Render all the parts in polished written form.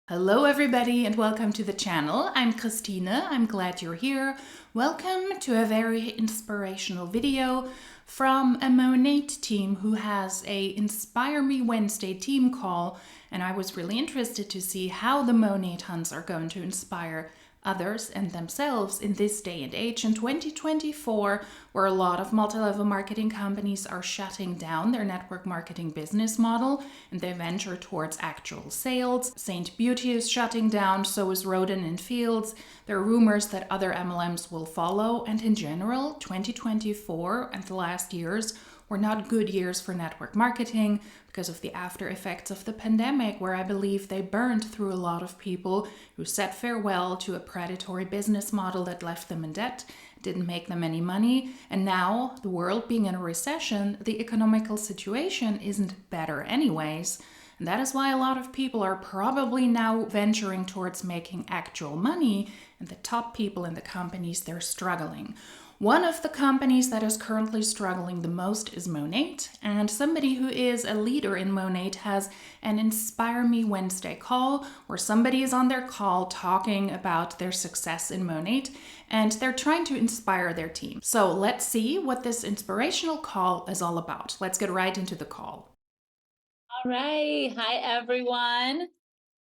Hello everybody and welcome to the channel. I'm Christine. I'm glad you're here. Welcome to a very inspirational video from a Monat team who has a Inspire Me Wednesday team call, and I was really interested to see how the Monat huns are going to inspire others and themselves in this day and age in 2024, where a lot of multi-level marketing companies are shutting down their network marketing business model and they venture towards actual sales. Saint Beauty is shutting down, so is Roden and Fields. There are rumors that other MLMs will follow, and in general, 2024 and the last years were not good years for network marketing because of the after effects of the pandemic, where I believe they burned through a lot of people who said farewell to a predatory business model that left them in debt, didn't make them any money. And now, the world being in a recession, the economical situation isn't better anyways. And that is why a lot of people are probably now venturing towards making actual money, and the top people in the companies, they're struggling. One of the companies that is currently struggling the most is Monat, and somebody who is a leader in Monat has an Inspire Me Wednesday call where somebody is on their call talking about their success in Monat, and they're trying to inspire their team. So let's see what this inspirational call is all about. Let's get right into the call. All right. Hi, everyone.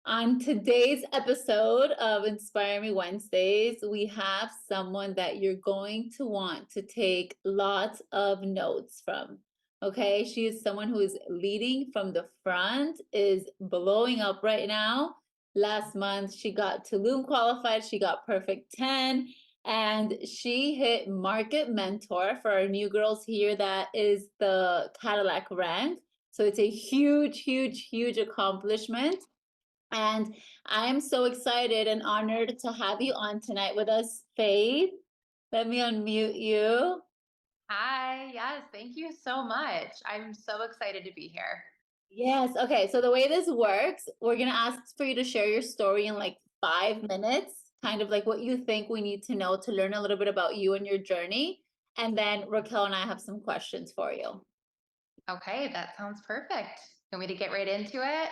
On today's episode of Inspire Me Wednesdays, we have someone that you're going to want to take lots of notes from. Okay. She is someone who is leading from the front, is blowing up right now. Last month, she got Tulum qualified. She got perfect 10. And she hit Market Mentor for our new girls here. That is the Cadillac rank. So it's a huge, huge, huge accomplishment. And I'm so excited and honored to have you on tonight with us, Faith. Let me unmute you. Hi, yes, thank you so much. I'm so excited to be here. Yes. Okay. So the way this works, we're going to ask for you to share your story in like 5 minutes, kind of like what you think we need to know to learn a little bit about you and your journey. And then Raquel and I have some questions for you. Okay, that sounds perfect. Want me to get right into it?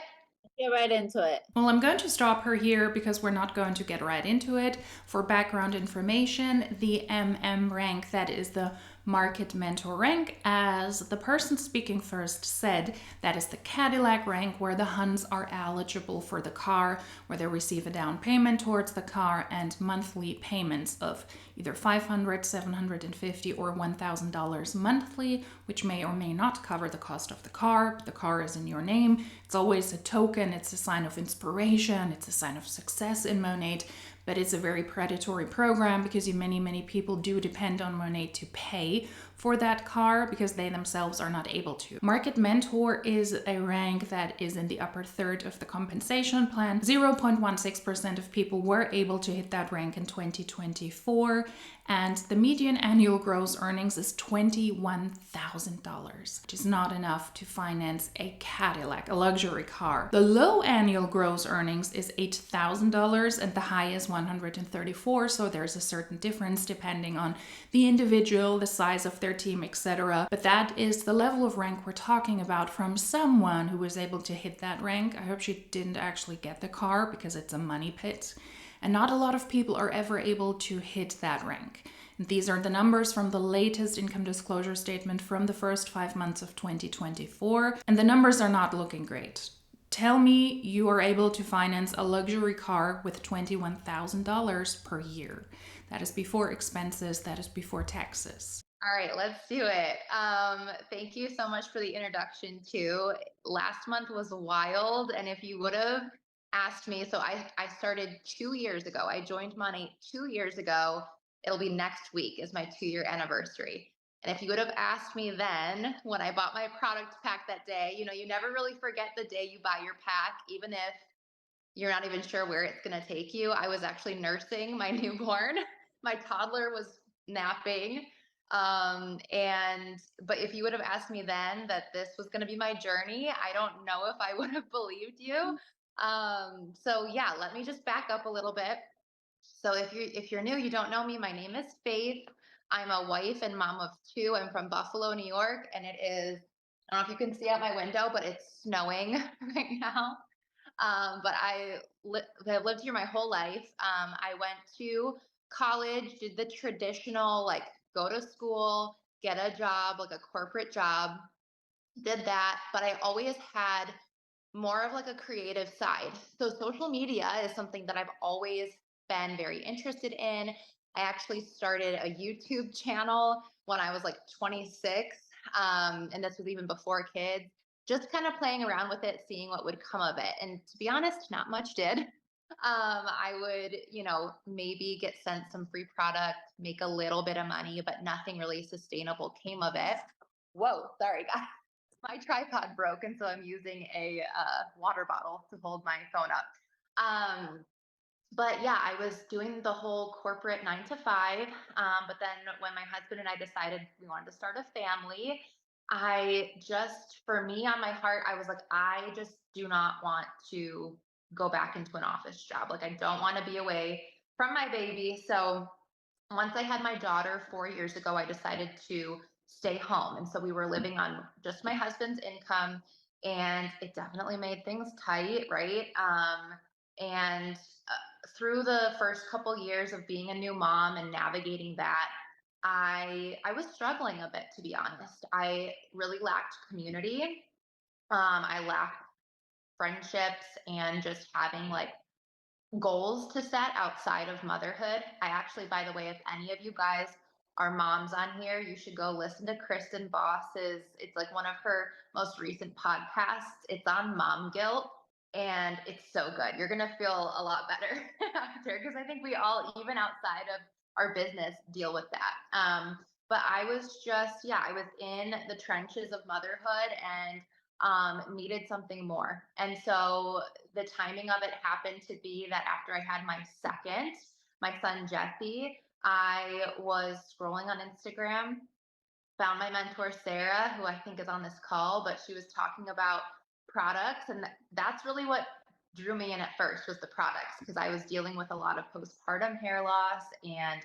Get right into it. Well, I'm going to stop her here because we're not going to get right into it. For background information, the MM rank, that is the market mentor rank, as the person speaking first said, that is the Cadillac rank where the huns are eligible for the car, where they receive a down payment towards the car and monthly payments of either $500, $750, or $1,000 monthly, which may or may not cover the cost of the car. The car is in your name. It's always a token. It's a sign of inspiration. It's a sign of success in Monat. But it's a very predatory program because many people do depend on Monat to pay for that car because they themselves are not able to. Market Mentor is a rank that is in the upper third of the compensation plan. 0.16% of people were able to hit that rank in 2024, and the median annual gross earnings is $21,000, which is not enough to finance a Cadillac, a luxury car. The low annual gross earnings is $8,000 and the high is $134,000, so there's a certain difference depending on the individual, the size of their team, etc. But that is the level of rank we're talking about from someone who was able to hit that rank. I hope she didn't actually get the car because it's a money pit. And not a lot of people are ever able to hit that rank. And these are the numbers from the latest income disclosure statement from the first 5 months of 2024. And the numbers are not looking great. Tell me you are able to finance a luxury car with $21,000 per year. That is before expenses, that is before taxes. All right, let's do it. Thank you so much for the introduction too. Last month was wild, and if you would have asked me, so I started 2 years ago. I joined Money 2 years ago. It'll be next week is my 2-year anniversary. And if you would have asked me then when I bought my product pack that day, you never really forget the day you buy your pack, even if you're not even sure where it's going to take you. I was actually nursing my newborn. My toddler was napping. But if you would have asked me then that this was going to be my journey, I don't know if I would have believed you. So yeah, let me just back up a little bit. So if you're new, you don't know me, my name is Faith. I'm a wife and mom of two. I'm from Buffalo, New York, and it is, I don't know if you can see out my window, but it's snowing right now. But I've lived here my whole life. I went to college, did the traditional, like, go to school, get a job, like a corporate job, did that. But I always had more of like a creative side. So social media is something that I've always been very interested in. I actually started a YouTube channel when I was like 26. And this was even before kids, just kind of playing around with it, seeing what would come of it. And to be honest, not much did. I would, maybe get sent some free product, make a little bit of money, but nothing really sustainable came of it. Whoa, sorry, guys. My tripod broke, and so I'm using a water bottle to hold my phone up. But yeah, I was doing the whole corporate 9 to 5. But then when my husband and I decided we wanted to start a family, for me on my heart, I was like, I just do not want to go back into an office job. Like, I don't want to be away from my baby. So once I had my daughter 4 years ago, I decided to stay home. And so we were living on just my husband's income, and it definitely made things tight, right? And through the first couple years of being a new mom and navigating that, I was struggling a bit, to be honest. I really lacked community. I lacked friendships and just having like goals to set outside of motherhood. I actually, by the way, if any of you guys are moms on here, you should go listen to Kristen Boss's. It's like one of her most recent podcasts. It's on mom guilt, and it's so good. You're gonna feel a lot better after, because I think we all, even outside of our business, deal with that. But I was just, yeah, I was in the trenches of motherhood and needed something more. And so the timing of it happened to be that after I had my son Jesse, I was scrolling on Instagram, found my mentor Sarah, who I think is on this call, but she was talking about products, and that's really what drew me in at first, was the products, because I was dealing with a lot of postpartum hair loss, and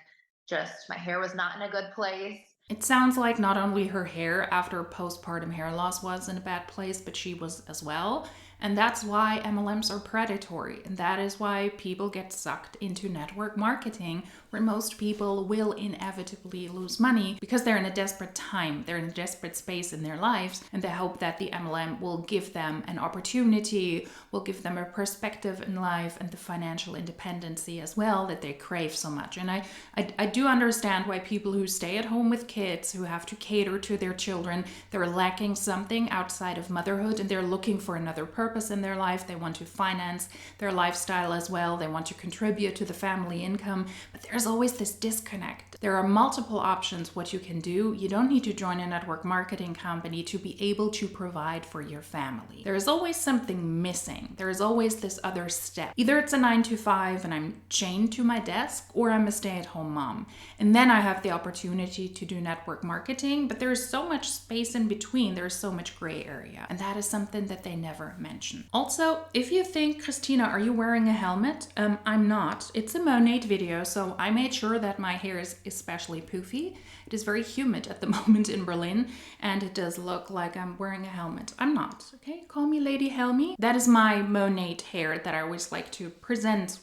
just my hair was not in a good place. It sounds like not only her hair after postpartum hair loss was in a bad place, but she was as well. And that's why MLMs are predatory. And that is why people get sucked into network marketing, where most people will inevitably lose money because they're in a desperate time. They're in a desperate space in their lives. And they hope that the MLM will give them an opportunity, will give them a perspective in life and the financial independency as well that they crave so much. And I do understand why people who stay at home with kids, who have to cater to their children, they're lacking something outside of motherhood, and they're looking for another purpose in their life. They want to finance their lifestyle as well. They want to contribute to the family income, but there's always this disconnect. There are multiple options what you can do. You don't need to join a network marketing company to be able to provide for your family. There is always something missing. There is always this other step. Either it's a 9 to 5 and I'm chained to my desk, or I'm a stay-at-home mom. And then I have the opportunity to do network marketing, but there's so much space in between. There's so much gray area. And that is something that they never mention. Also, if you think, Christina, are you wearing a helmet? I'm not. It's a Monat video, so I made sure that my hair is especially poofy. It is very humid at the moment in Berlin, and it does look like I'm wearing a helmet. I'm not, okay? Call me Lady Helmy. That is my Monat hair that I always like to present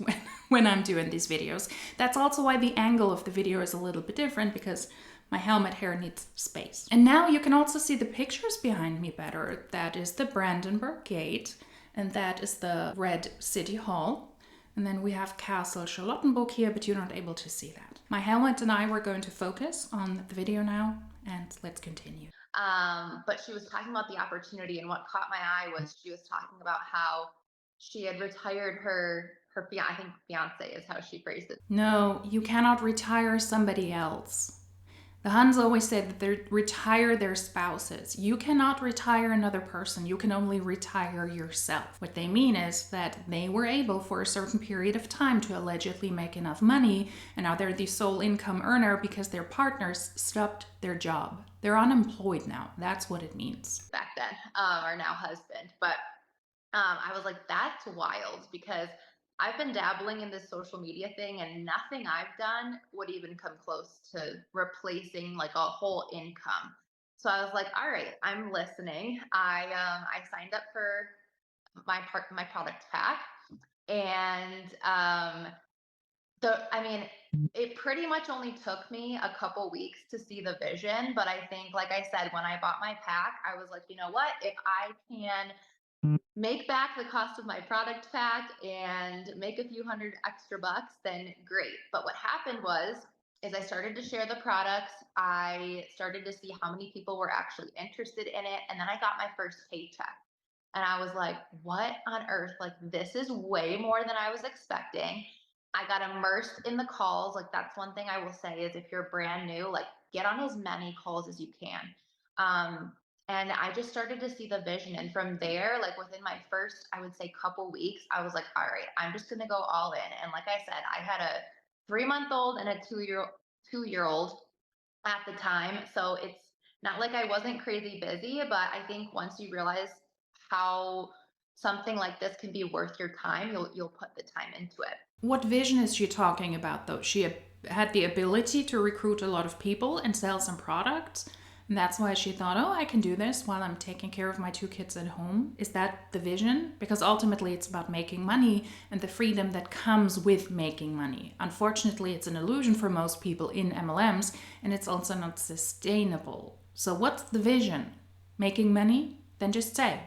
when I'm doing these videos. That's also why the angle of the video is a little bit different, because my helmet hair needs space. And now you can also see the pictures behind me better. That is the Brandenburg Gate, and that is the Red City Hall. And then we have Castle Charlottenburg here, but you're not able to see that. My helmet and I were going to focus on the video now, and let's continue. But she was talking about the opportunity, and what caught my eye was she was talking about how she had retired her I think fiance is how she phrased it. No, you cannot retire somebody else. The Huns always say that they retire their spouses. You cannot retire another person. You can only retire yourself. What they mean is that they were able for a certain period of time to allegedly make enough money, and now they're the sole income earner because their partners stopped their job. They're unemployed now. That's what it means. Back then, or now husband. But I was like, that's wild, because I've been dabbling in this social media thing, and nothing I've done would even come close to replacing like a whole income. So I was like, all right, I'm listening. I signed up for my product pack. And I mean, it pretty much only took me a couple weeks to see the vision. But I think, like I said, when I bought my pack, I was like, you know what? If I can make back the cost of my product pack and make a few hundred extra bucks, then great. But what happened was, is I started to share the products. I started to see how many people were actually interested in it. And then I got my first paycheck. And I was like, what on earth? Like, this is way more than I was expecting. I got immersed in the calls. Like, that's one thing I will say is if you're brand new, like, get on as many calls as you can. Um, and I just started to see the vision. And from there, like within my first, I would say couple weeks, I was like, all right, I'm just gonna go all in. And like I said, I had a 3-month-old and a 2-year old at the time. So it's not like I wasn't crazy busy, but I think once you realize how something like this can be worth your time, you'll put the time into it. What vision is she talking about, though? She had the ability to recruit a lot of people and sell some products. And that's why she thought, oh, I can do this while I'm taking care of my 2 kids at home. Is that the vision? Because ultimately it's about making money and the freedom that comes with making money. Unfortunately, it's an illusion for most people in MLMs, and it's also not sustainable. So what's the vision? Making money? Then just say,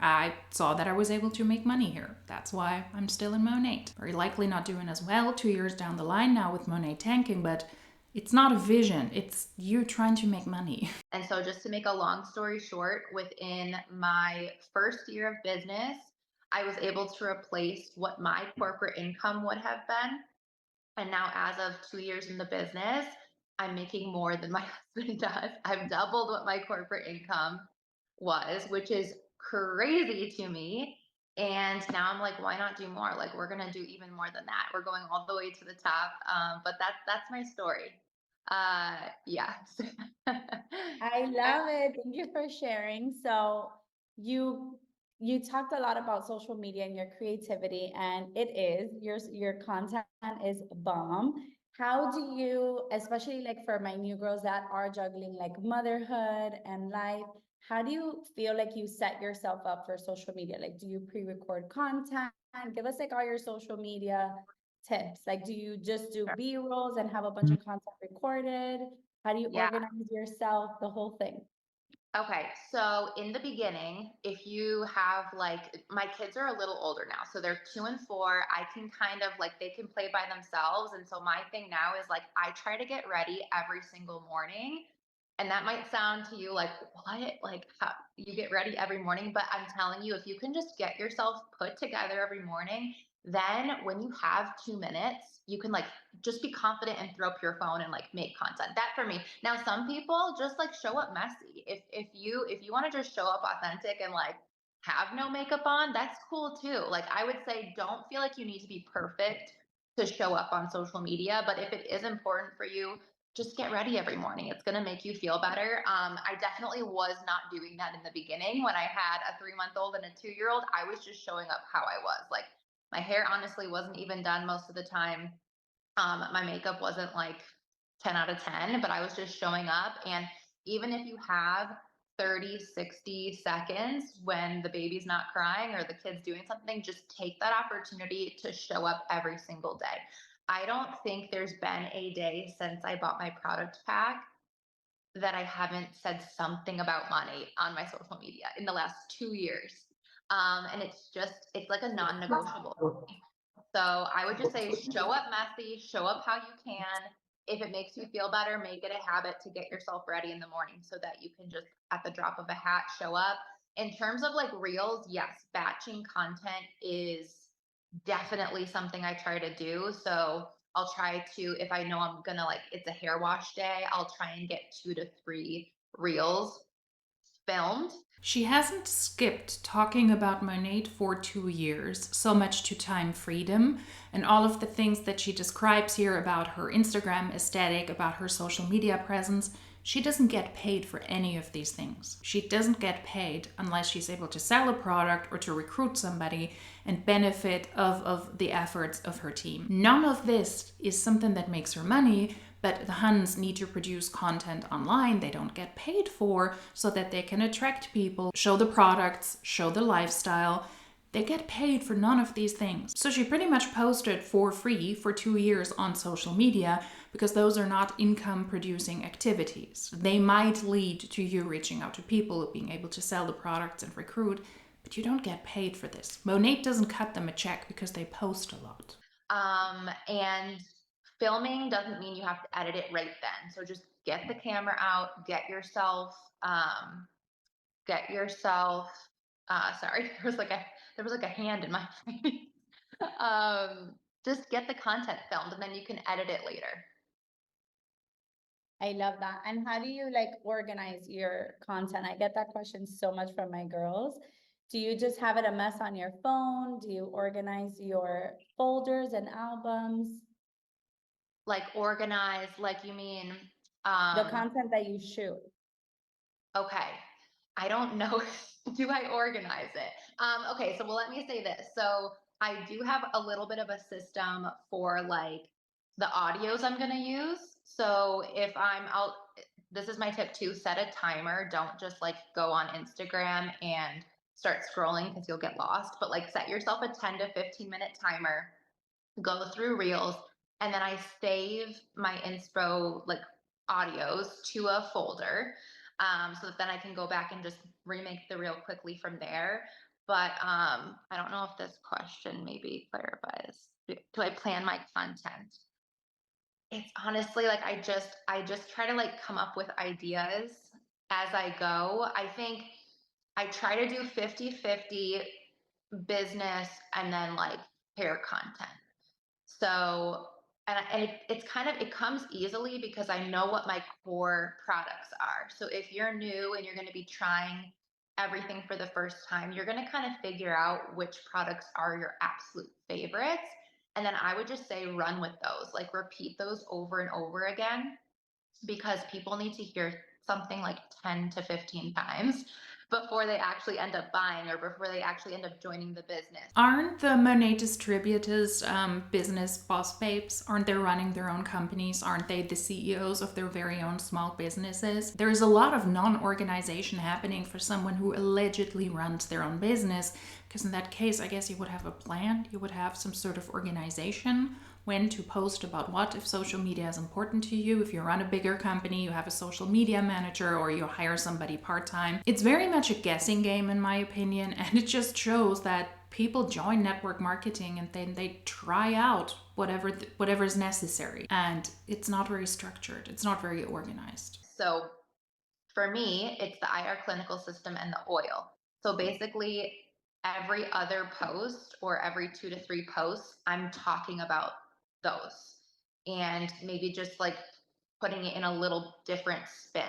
I saw that I was able to make money here. That's why I'm still in Monat. Very likely not doing as well 2 years down the line now with Monat tanking, but it's not a vision. It's you trying to make money. And so just to make a long story short, within my first year of business, I was able to replace what my corporate income would have been. And now, as of 2 years in the business, I'm making more than my husband does. I've doubled what my corporate income was, which is crazy to me. And now I'm like, why not do more? Like, we're gonna do even more than that. We're going all the way to the top. But that's my story. Yeah. I love it. Thank you for sharing. So you you talked a lot about social media and your creativity, and it is your content is bomb. How do you, especially like for my new girls that are juggling like motherhood and life, how do you feel like you set yourself up for social media? Like, do you pre-record content? Give us like all your social media tips. Like, do you just do B-rolls and have a bunch of content recorded? How do you Yeah. organize yourself? The whole thing. Okay, so in the beginning, if you have like my kids are a little older now, so they're 2 and 4. I can kind of like they can play by themselves. And so my thing now is like I try to get ready every single morning. And that might sound to you like, what? Like how you get ready every morning, but I'm telling you, if you can just get yourself put together every morning, then when you have 2 minutes, you can like just be confident and throw up your phone and like make content. That for me. Now some people just like show up messy. If you want to just show up authentic and like have no makeup on, that's cool too. Like I would say don't feel like you need to be perfect to show up on social media, but if it is important for you, just get ready every morning. It's going to make you feel better. I definitely was not doing that in the beginning. When I had a 3-month-old and a 2-year-old, I was just showing up how I was. Like my hair honestly wasn't even done most of the time. My makeup wasn't like 10 out of 10, but I was just showing up. And even if you have 30, 60 seconds when the baby's not crying or the kid's doing something, just take that opportunity to show up every single day. I don't think there's been a day since I bought my product pack that I haven't said something about money on my social media in the last 2 years. And it's like a non negotiable. So I would just say show up messy, show up how you can. If it makes you feel better, make it a habit to get yourself ready in the morning so that you can just at the drop of a hat show up. In terms of like reels, yes, batching content is definitely something I try to do. So I'll try to, if I know I'm gonna like it's a hair wash day, I'll try and get 2 to 3 reels filmed. She hasn't skipped talking about Monat for 2 years, so much to time freedom and all of the things that she describes here about her Instagram aesthetic, about her social media presence. She doesn't get paid for any of these things. She doesn't get paid unless she's able to sell a product or to recruit somebody and benefit of the efforts of her team. None of this is something that makes her money, but the huns need to produce content online they don't get paid for so that they can attract people, show the products, show the lifestyle, They get paid for none of these things. So she pretty much posted for free for 2 years on social media because those are not income producing activities. They might lead to you reaching out to people, being able to sell the products and recruit, but you don't get paid for this. Monat doesn't cut them a check because they post a lot. And filming doesn't mean you have to edit it right then. So just get the camera out, sorry, there was like a hand in my face. Just get the content filmed and then you can edit it later. I love that. And how do you like organize your content? I get that question so much from my girls. Do you just have it a mess on your phone? Do you organize your folders and albums? Like organize, like you mean, The content that you shoot. okay. I don't know. Do I organize it? Okay, so well, let me say this. So I do have a little bit of a system for like the audios I'm gonna use. So if I'm out, this is my tip too, set a timer. Don't just like go on Instagram and start scrolling because you'll get lost, but like set yourself a 10 to 15-minute timer, go through reels, and then I save my inspo like audios to a folder, so that then I can go back and just remake the reel quickly from there. But I don't know if this question maybe clarifies. Do I plan my content? It's honestly like I just try to like come up with ideas as I go. I think I try to do 50-50 business and then like hair content. So, it's kind of, it comes easily because I know what my core products are. So if you're new and you're going to be trying everything for the first time, you're going to kind of figure out which products are your absolute favorites. And then I would just say run with those, like repeat those over and over again, because people need to hear something like 10 to 15 times before they actually end up buying or before they actually end up joining the business. Aren't the Monet distributors business boss babes? Aren't they running their own companies? Aren't they the CEOs of their very own small businesses? There is a lot of non-organization happening for someone who allegedly runs their own business, because in that case, I guess you would have a plan, you would have some sort of organization, when to post about what, if social media is important to you. If you run a bigger company, you have a social media manager or you hire somebody part-time. It's very much a guessing game in my opinion, and it just shows that people join network marketing and then they try out whatever is necessary, and it's not very structured, it's not very organized. So for me, it's the IR clinical system and the oil. So basically, every other post or every 2 to 3 posts, I'm talking about those and maybe just like putting it in a little different spin.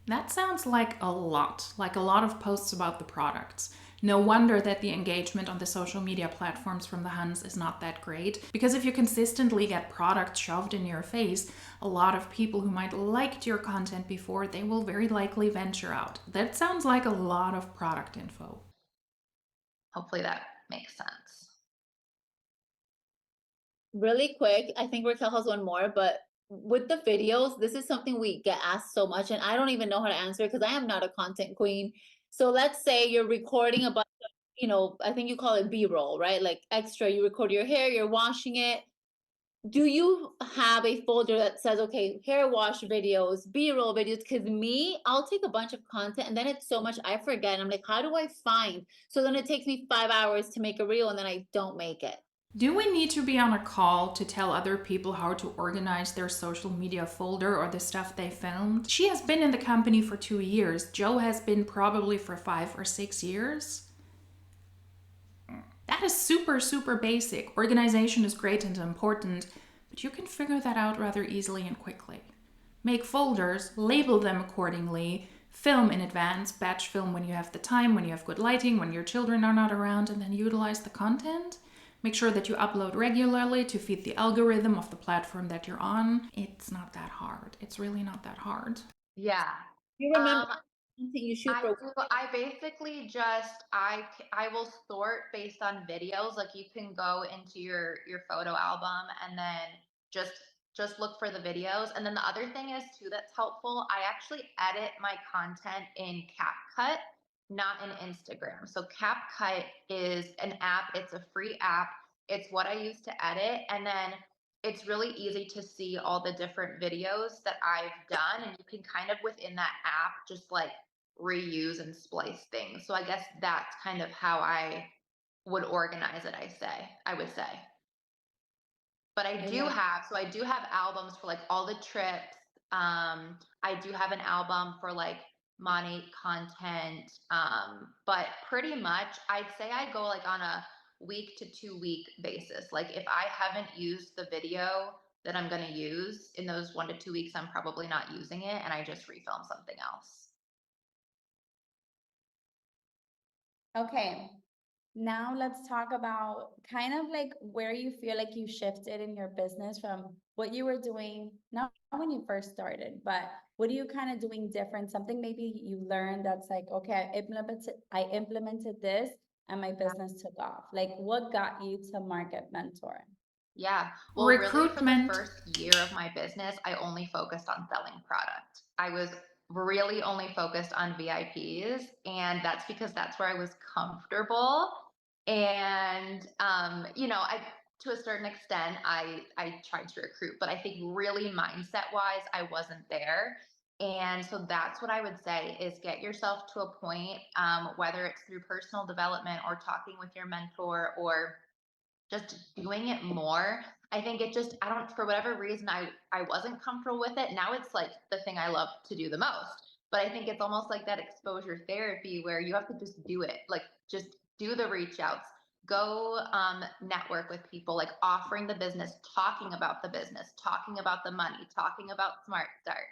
That sounds like a lot of posts about the products. No wonder that the engagement on the social media platforms from the Huns is not that great, because if you consistently get products shoved in your face, a lot of people who might liked your content before, they will very likely venture out. That sounds like a lot of product info. Hopefully that makes sense. Really quick, I think Raquel has one more, but with the videos, this is something we get asked so much, and I don't even know how to answer it because I am not a content queen. So let's say you're recording a bunch of, I think you call it B-roll, right? Like extra, you record your hair, you're washing it. Do you have a folder that says, okay, hair wash videos, B-roll videos? Because me, I'll take a bunch of content and then it's so much I forget. I'm like, how do I find? So then it takes me 5 hours to make a reel and then I don't make it. Do we need to be on a call to tell other people how to organize their social media folder or the stuff they filmed? She has been in the company for 2 years. Joe has been probably for 5 or 6 years. That is super, super basic. Organization is great and important, but you can figure that out rather easily and quickly. Make folders, label them accordingly, film in advance, batch film when you have the time, when you have good lighting, when your children are not around, and then utilize the content. Make sure that you upload regularly to feed the algorithm of the platform that you're on. It's not that hard. It's really not that hard. Yeah. You remember something you shoot I for? do. I basically just I will sort based on videos. Like you can go into your photo album and then just look for the videos. And then the other thing is too that's helpful. I actually edit my content in CapCut. not an Instagram. So CapCut is an app. It's a free app. It's what I use to edit. And then it's really easy to see all the different videos that I've done. And you can kind of within that app just like reuse and splice things. So I guess that's kind of how I would organize it, I would say. But I do have albums for like all the trips. I do have an album for like monat content. But pretty much I'd say I go like on a week to 2 week basis. Like if I haven't used the video that I'm going to use in those 1 to 2 weeks, I'm probably not using it and I just refilm something else. Okay, now let's talk about kind of like where you feel like you shifted in your business from what you were doing, not when you first started, but what are you kind of doing different? Something maybe you learned that's like, okay, I implemented this and my business took off. Like what got you to Market Mentor? Yeah. Well, really for the Recruitment. first year of my business, I only focused on selling product. I was really only focused on VIPs, and that's because that's where I was comfortable. And I to a certain extent I tried to recruit, but I think really mindset wise, I wasn't there. And so that's what I would say is get yourself to a point, whether it's through personal development or talking with your mentor or just doing it more. I think it just, I don't, for whatever reason, I wasn't comfortable with it. Now it's like the thing I love to do the most. But I think it's almost like that exposure therapy where you have to just do it. Like just do the reach outs, go network with people, like offering the business, talking about the business, talking about the money, talking about Smart Start.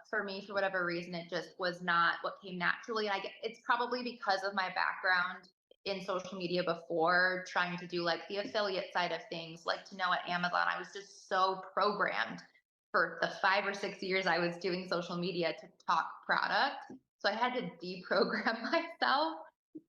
For me, for whatever reason, it just was not what came naturally. And it's probably because of my background in social media before, trying to do like the affiliate side of things, like to know at Amazon. I was just so programmed for the 5 or 6 years I was doing social media to talk product. So I had to deprogram myself.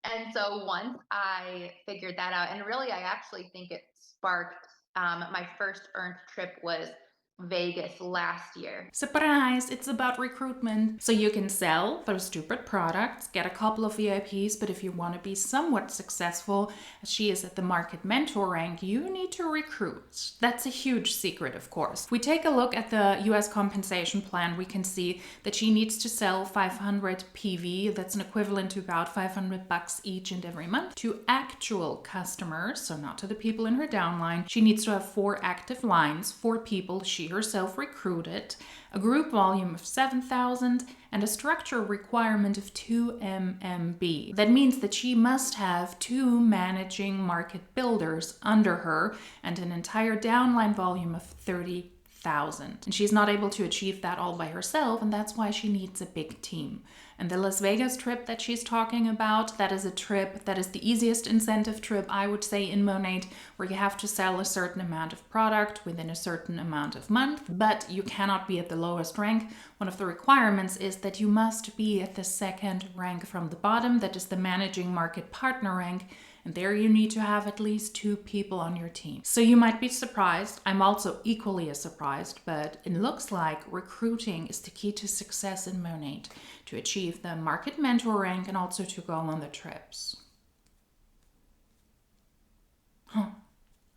And so once I figured that out, and really, I actually think it sparked my first earned trip was Vegas last year. Surprise! It's about recruitment. So you can sell those stupid products, get a couple of VIPs, but if you want to be somewhat successful, as she is at the Market Mentor rank, you need to recruit. That's a huge secret, of course. If we take a look at the US compensation plan, we can see that she needs to sell 500 PV, that's an equivalent to about $500 each and every month, to actual customers, so not to the people in her downline. She needs to have 4 active lines, 4 people she herself recruited, a group volume of 7,000, and a structure requirement of 2 MMB. That means that she must have 2 managing market builders under her and an entire downline volume of 30,000. And she's not able to achieve that all by herself, and that's why she needs a big team. And the Las Vegas trip that she's talking about, that is a trip that is the easiest incentive trip, I would say, in Monat, where you have to sell a certain amount of product within a certain amount of month, but you cannot be at the lowest rank. One of the requirements is that you must be at the second rank from the bottom, that is the managing market partner rank. And there you need to have at least 2 people on your team. So you might be surprised. I'm also equally as surprised, but it looks like recruiting is the key to success in Monat, to achieve the Market Mentor rank and also to go on the trips.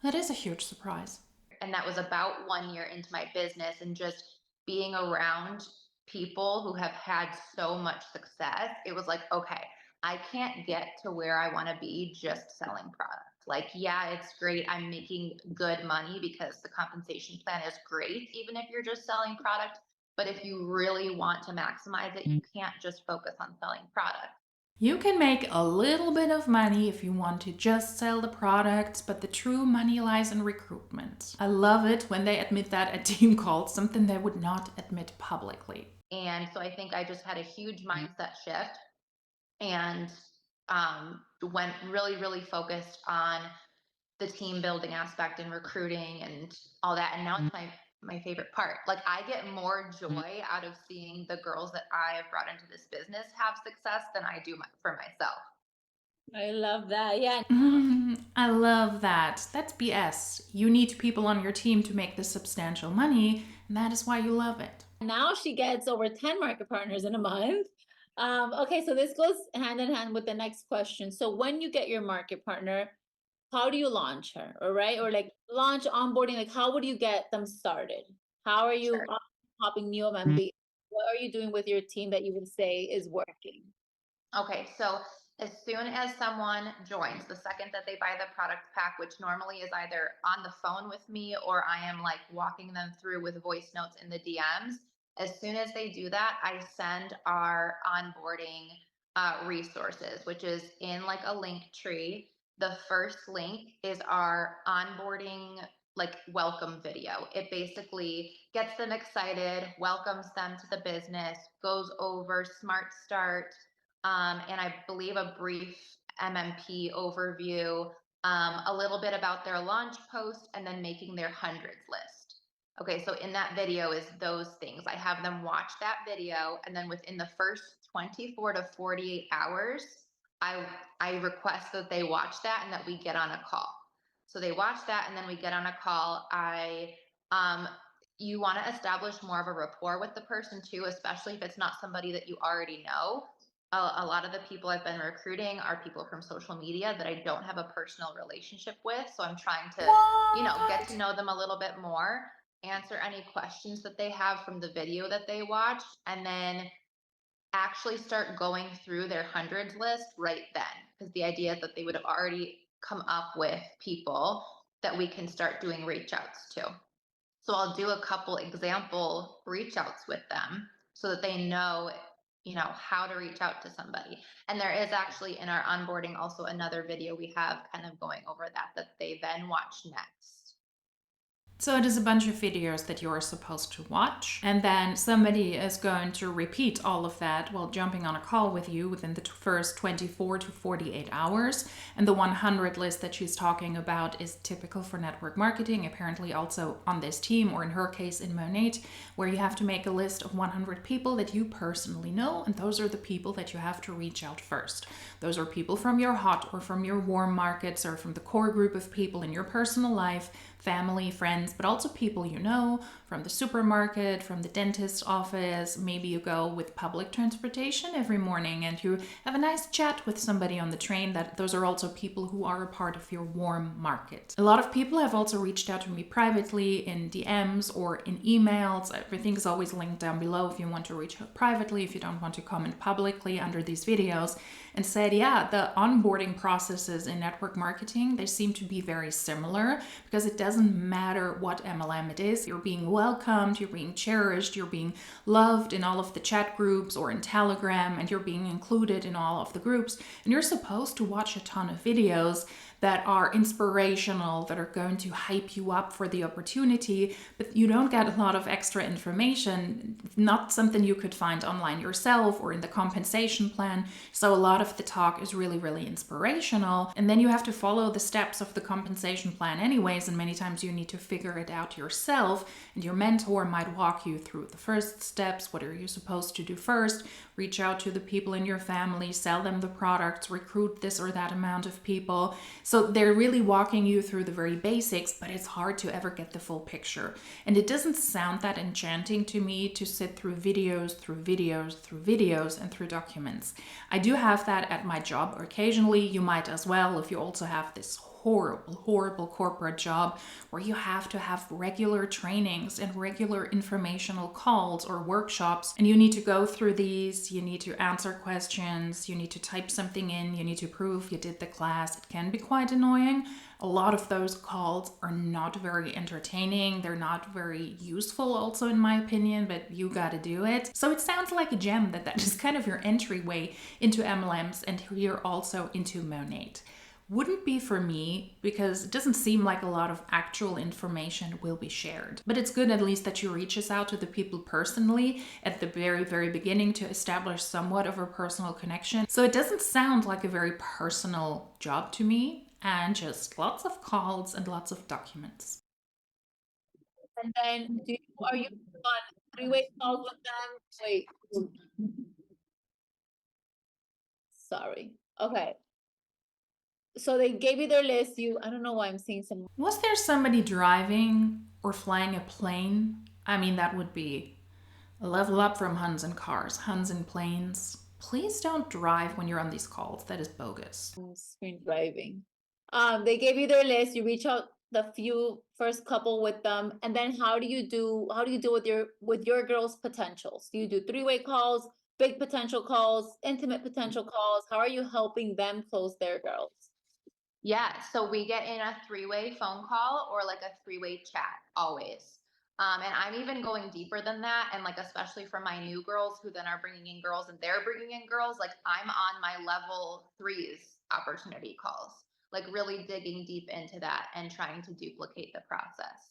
That is a huge surprise. And that was about 1 year into my business, and just being around people who have had so much success, it was like, okay, I can't get to where I want to be just selling product. Like, yeah, it's great. I'm making good money because the compensation plan is great, even if you're just selling product. But if you really want to maximize it, you can't just focus on selling product. You can make a little bit of money if you want to just sell the products, but the true money lies in recruitment. I love it when they admit that at teamcalls, something they would not admit publicly. And so I think I just had a huge mindset shift, and went really focused on the team building aspect and recruiting and all that. And now it's my favorite part. Like, I get more joy out of seeing the girls that I have brought into this business have success than I do for myself. I love that. Yeah. I love that. That's BS. You need people on your team to make this substantial money, and that is why you love it. Now she gets over 10 market partners in a month. Okay, so this goes hand in hand with the next question. So when you get your market partner, how do you launch her? All right, or like launch onboarding, like how would you get them started? How are you Sure. popping new MMB? What are you doing with your team that you would say is working? Okay, so as soon as someone joins, the second that they buy the product pack, which normally is either on the phone with me or I am like walking them through with voice notes in the DMs, as soon as they do that, I send our onboarding resources, which is in like a link tree. The first link is our onboarding like welcome video. It basically gets them excited, welcomes them to the business, goes over Smart Start, and I believe a brief MMP overview, a little bit about their launch post, and then making their hundreds list. Okay, so in that video is those things. I have them watch that video, and then within the first 24 to 48 hours, I request that they watch that and that we get on a call. So they watch that, and then we get on a call. You want to establish more of a rapport with the person too, especially if it's not somebody that you already know. A lot of the people I've been recruiting are people from social media that I don't have a personal relationship with. So I'm trying to, get to know them a little bit more, answer any questions that they have from the video that they watched, and then actually start going through their hundreds list right then. Because the idea is that they would have already come up with people that we can start doing reach outs to. So I'll do a couple example reach outs with them so that they know, how to reach out to somebody. And there is actually in our onboarding also another video we have kind of going over that they then watch next. So it is a bunch of videos that you are supposed to watch, and then somebody is going to repeat all of that while jumping on a call with you within the first 24 to 48 hours. And the 100 list that she's talking about is typical for network marketing, apparently also on this team, or in her case in Monat, where you have to make a list of 100 people that you personally know, and those are the people that you have to reach out first. Those are people from your hot or from your warm markets or from the core group of people in your personal life, family, friends, but also people you know from the supermarket, from the dentist's office. Maybe you go with public transportation every morning and you have a nice chat with somebody on the train. Those are also people who are a part of your warm market. A lot of people have also reached out to me privately in DMs or in emails. Everything is always linked down below if you want to reach out privately, if you don't want to comment publicly under these videos, and said, yeah, the onboarding processes in network marketing, they seem to be very similar because it doesn't matter what MLM it is. You're being welcomed, you're being cherished, you're being loved in all of the chat groups or in Telegram, and you're being included in all of the groups. And you're supposed to watch a ton of videos that are inspirational, that are going to hype you up for the opportunity, but you don't get a lot of extra information, not something you could find online yourself or in the compensation plan. So a lot of the talk is really, really inspirational. And then you have to follow the steps of the compensation plan anyways, and many times you need to figure it out yourself, and your mentor might walk you through the first steps. What are you supposed to do first? Reach out to the people in your family, sell them the products, recruit this or that amount of people. So they're really walking you through the very basics, but it's hard to ever get the full picture. And it doesn't sound that enchanting to me to sit through videos, and through documents. I do have that at my job occasionally. You might as well if you also have this horrible corporate job where you have to have regular trainings and regular informational calls or workshops, and you need to go through these, you need to answer questions, you need to type something in, you need to prove you did the class. It can be quite annoying. A lot of those calls are not very entertaining. They're not very useful also in my opinion, but you gotta do it. So it sounds like a gem that is kind of your entryway into MLMs and here also into Monat. Wouldn't be for me because it doesn't seem like a lot of actual information will be shared. But it's good at least that you reach us out to the people personally at the very, very beginning to establish somewhat of a personal connection. So it doesn't sound like a very personal job to me, and just lots of calls and lots of documents. And then are you on three-way calls with them? Wait. Sorry. Okay. So they gave you their list. I don't know why I'm seeing some. Was there somebody driving or flying a plane? I mean, that would be a level up from Huns and cars. Huns and planes. Please don't drive when you're on these calls. That is bogus. Screen driving. They gave you their list. You reach out the first couple with them, and then how do you do with your girls' potentials? Do you do three-way calls, big potential calls, intimate potential calls? How are you helping them close their girls? Yeah, so we get in a three-way phone call or like a three-way chat always. And I'm even going deeper than that. And like, especially for my new girls who then are bringing in girls and they're bringing in girls, like I'm on my level threes opportunity calls, like really digging deep into that and trying to duplicate the process.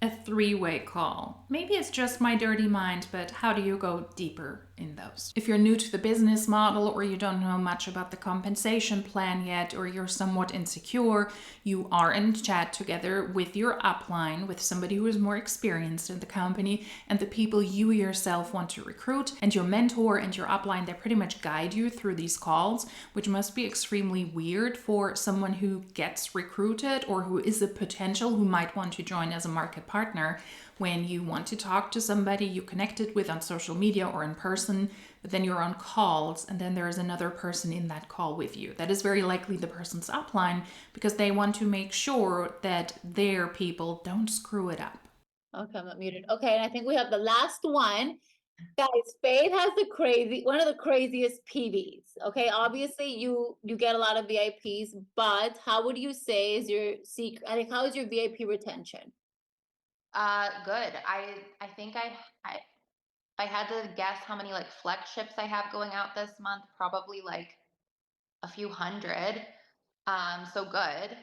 A three-way call. Maybe it's just my dirty mind, but how do you go deeper in those? If you're new to the business model or you don't know much about the compensation plan yet, or you're somewhat insecure, you are in chat together with your upline, with somebody who is more experienced in the company and the people you yourself want to recruit, and your mentor and your upline, they pretty much guide you through these calls, which must be extremely weird for someone who gets recruited or who is a potential who might want to join as a market partner. When you want to talk to somebody you connected with on social media or in person, but then you're on calls and then there is another person in that call with you. That is very likely the person's upline because they want to make sure that their people don't screw it up. Okay, I'm not muted. Okay, and I think we have the last one. Guys, Faith has one of the craziest PVs. Okay, obviously you get a lot of VIPs, but how would you say is your secret? I think how is your VIP retention? Good. I think I if I had to guess how many like flex ships I have going out this month, probably like a few hundred. So good.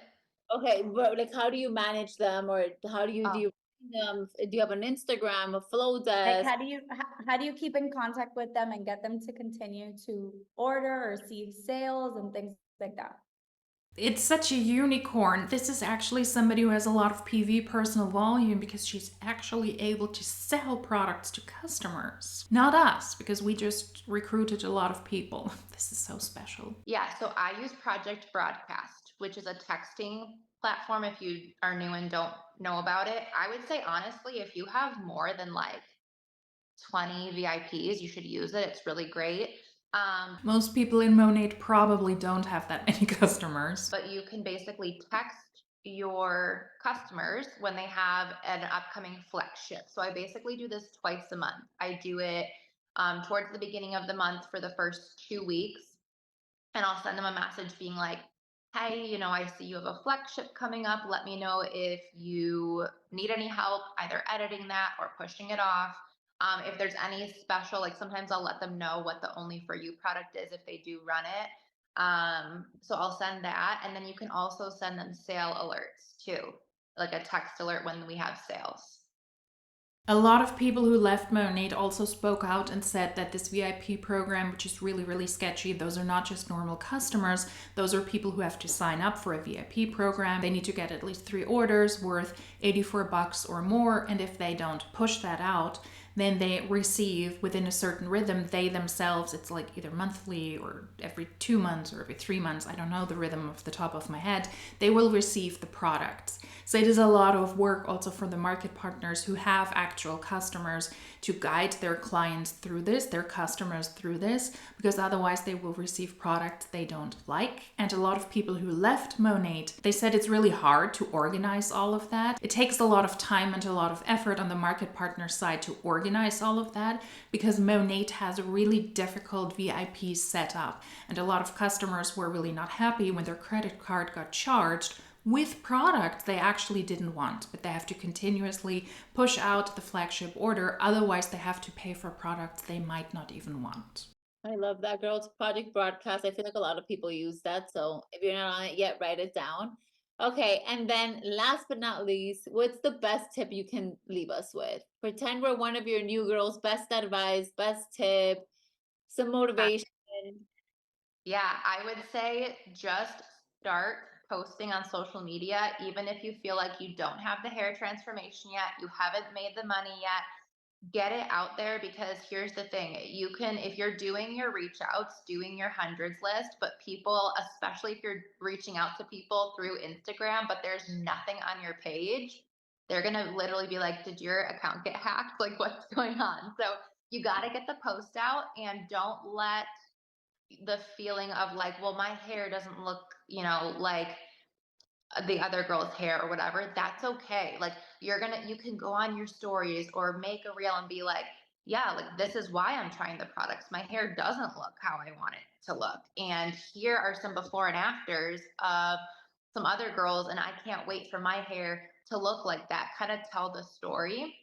Okay, but like how do you manage them, or how do Oh, you do you have an Instagram, a flow Like, desk? how do you keep in contact with them and get them to continue to order or see sales and things like that? It's such a unicorn. This is actually somebody who has a lot of PV personal volume because she's actually able to sell products to customers. Not us, because we just recruited a lot of people. This is so special. yeah. So I use Project Broadcast, which is a texting platform. If you are new and don't know about it, I would say honestly, if you have more than like 20 VIPs, you should use it. It's really great. Most people in Monat probably don't have that many customers. But you can basically text your customers when they have an upcoming flex shift. So I basically do this twice a month. I do it towards the beginning of the month for the first 2 weeks, and I'll send them a message being like, hey, I see you have a flex ship coming up. Let me know if you need any help either editing that or pushing it off. If there's any special, like sometimes I'll let them know what the only for you product is if they do run it. So I'll send that. And then you can also send them sale alerts too, like a text alert when we have sales. A lot of people who left Monat also spoke out and said that this VIP program, which is really, really sketchy, those are not just normal customers. Those are people who have to sign up for a VIP program. They need to get at least 3 orders worth $84 or more. And if they don't push that out, then they receive within a certain rhythm, they themselves, it's like either monthly or every 2 months or every 3 months, I don't know the rhythm off the top of my head, they will receive the products. So it is a lot of work also for the market partners who have actual customers to guide their clients through this, their customers through this, because otherwise they will receive products they don't like. And a lot of people who left Monat, they said it's really hard to organize all of that. It takes a lot of time and a lot of effort on the market partner side to organize all of that because Monat has a really difficult VIP setup. And a lot of customers were really not happy when their credit card got charged with products they actually didn't want, but they have to continuously push out the flagship order. Otherwise, they have to pay for products they might not even want. I love that, girl. It's Project Broadcast. I feel like a lot of people use that. So if you're not on it yet, write it down. Okay, and then last but not least, what's the best tip you can leave us with? Pretend we're one of your new girls. Best advice, best tip, some motivation. Yeah, I would say just start posting on social media, even if you feel like you don't have the hair transformation yet, you haven't made the money yet. Get it out there because here's the thing. You can, if you're doing your reach outs, doing your hundreds list, but people, especially if you're reaching out to people through Instagram, but there's nothing on your page, they're going to literally be like, did your account get hacked? Like, what's going on? So you got to get the post out, and don't let the feeling of like, well, my hair doesn't look, like the other girl's hair or whatever. That's okay. Like, you can go on your stories or make a reel and be like, yeah, like, this is why I'm trying the products. My hair doesn't look how I want it to look. And here are some before and afters of some other girls. And I can't wait for my hair to look like that. Kind of tell the story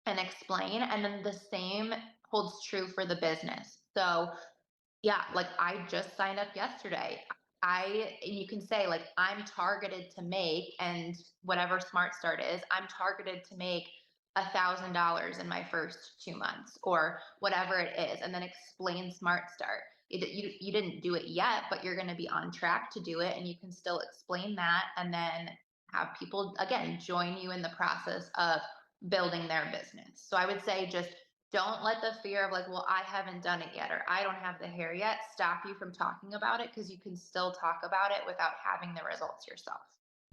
and explain. And then the same holds true for the business. So yeah, like, I just signed up yesterday. You can say like, I'm targeted to make, and whatever Smart Start is, I'm targeted to make $1,000 in my first 2 months or whatever it is, and then explain Smart Start. You didn't do it yet, but you're going to be on track to do it, and you can still explain that, and then have people again join you in the process of building their business. So I would say, just don't let the fear of like, well, I haven't done it yet, or I don't have the hair yet, stop you from talking about it, because you can still talk about it without having the results yourself.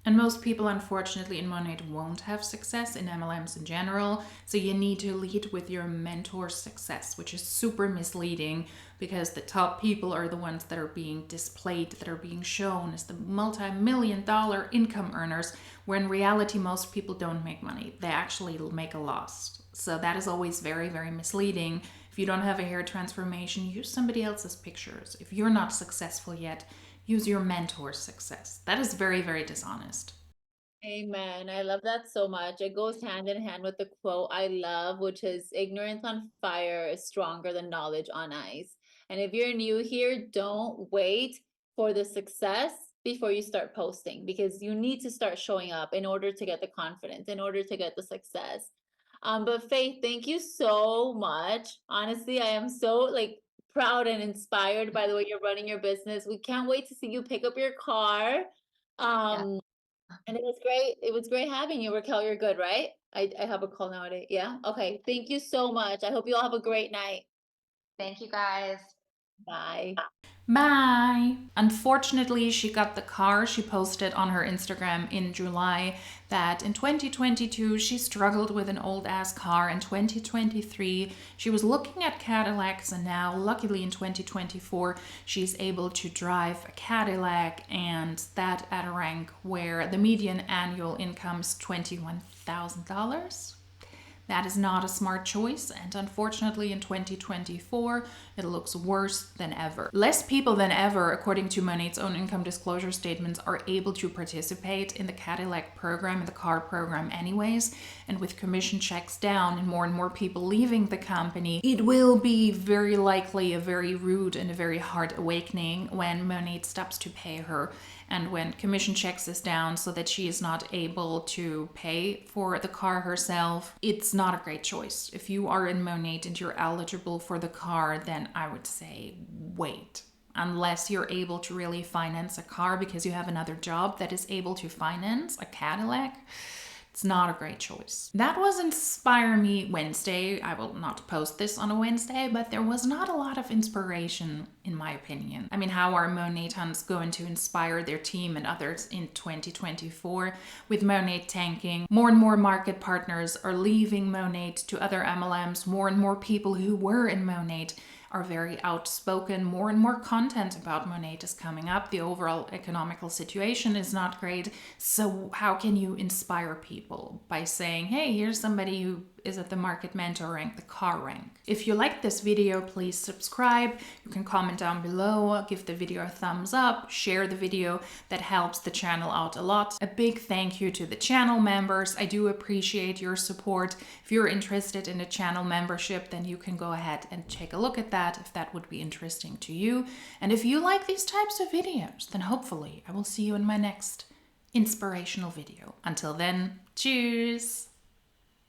And most people, unfortunately, in Monat won't have success in MLMs in general. So you need to lead with your mentor's success, which is super misleading, because the top people are the ones that are being displayed, that are being shown as the multi-million-dollar income earners, where in reality, most people don't make money. They actually make a loss. So that is always very, very misleading. If you don't have a hair transformation, use somebody else's pictures. If you're not successful yet, use your mentor's success. That is very, very dishonest. Amen. I love that so much. It goes hand in hand with the quote I love, which is ignorance on fire is stronger than knowledge on ice. And if you're new here, don't wait for the success before you start posting, because you need to start showing up in order to get the confidence, in order to get the success. But Faith, thank you so much. Honestly, I am so like proud and inspired by the way you're running your business. We can't wait to see you pick up your car. Yeah. And it was great. It was great having you, Raquel. You're good, right? I have a call nowadays. Yeah. Okay. Thank you so much. I hope you all have a great night. Thank you, guys. Bye. Bye. Unfortunately, she got the car. She posted on her Instagram in July that in 2022 she struggled with an old ass car. In 2023 she was looking at Cadillacs, and now luckily in 2024 she's able to drive a Cadillac, and that at a rank where the median annual income is $21,000. That is not a smart choice, and unfortunately in 2024 it looks worse than ever. Less people than ever, according to Monat's own income disclosure statements, are able to participate in the Cadillac program, in the car program anyways, and with commission checks down and more people leaving the company, it will be very likely a very rude and a very hard awakening when Monat stops to pay her, and when commission checks is down so that she is not able to pay for the car herself. It's not a great choice. If you are in Monat and you're eligible for the car, then I would say wait. Unless you're able to really finance a car because you have another job that is able to finance a Cadillac, it's not a great choice. That was Inspire Me Wednesday. I will not post this on a Wednesday, but there was not a lot of inspiration in my opinion. I mean, how are Monat huns going to inspire their team and others in 2024 with Monat tanking? More and more market partners are leaving Monat to other MLMs. More and more people who were in Monat are very outspoken. More and more content about Monat is coming up. The overall economical situation is not great. So how can you inspire people? By saying, hey, here's somebody who is at the market mentor rank, the car rank. If you liked this video, please subscribe. You can comment down below, give the video a thumbs up, share the video. That helps the channel out a lot. A big thank you to the channel members. I do appreciate your support. If you're interested in a channel membership, then you can go ahead and take a look at that if that would be interesting to you. And if you like these types of videos, then hopefully I will see you in my next inspirational video. Until then, cheers!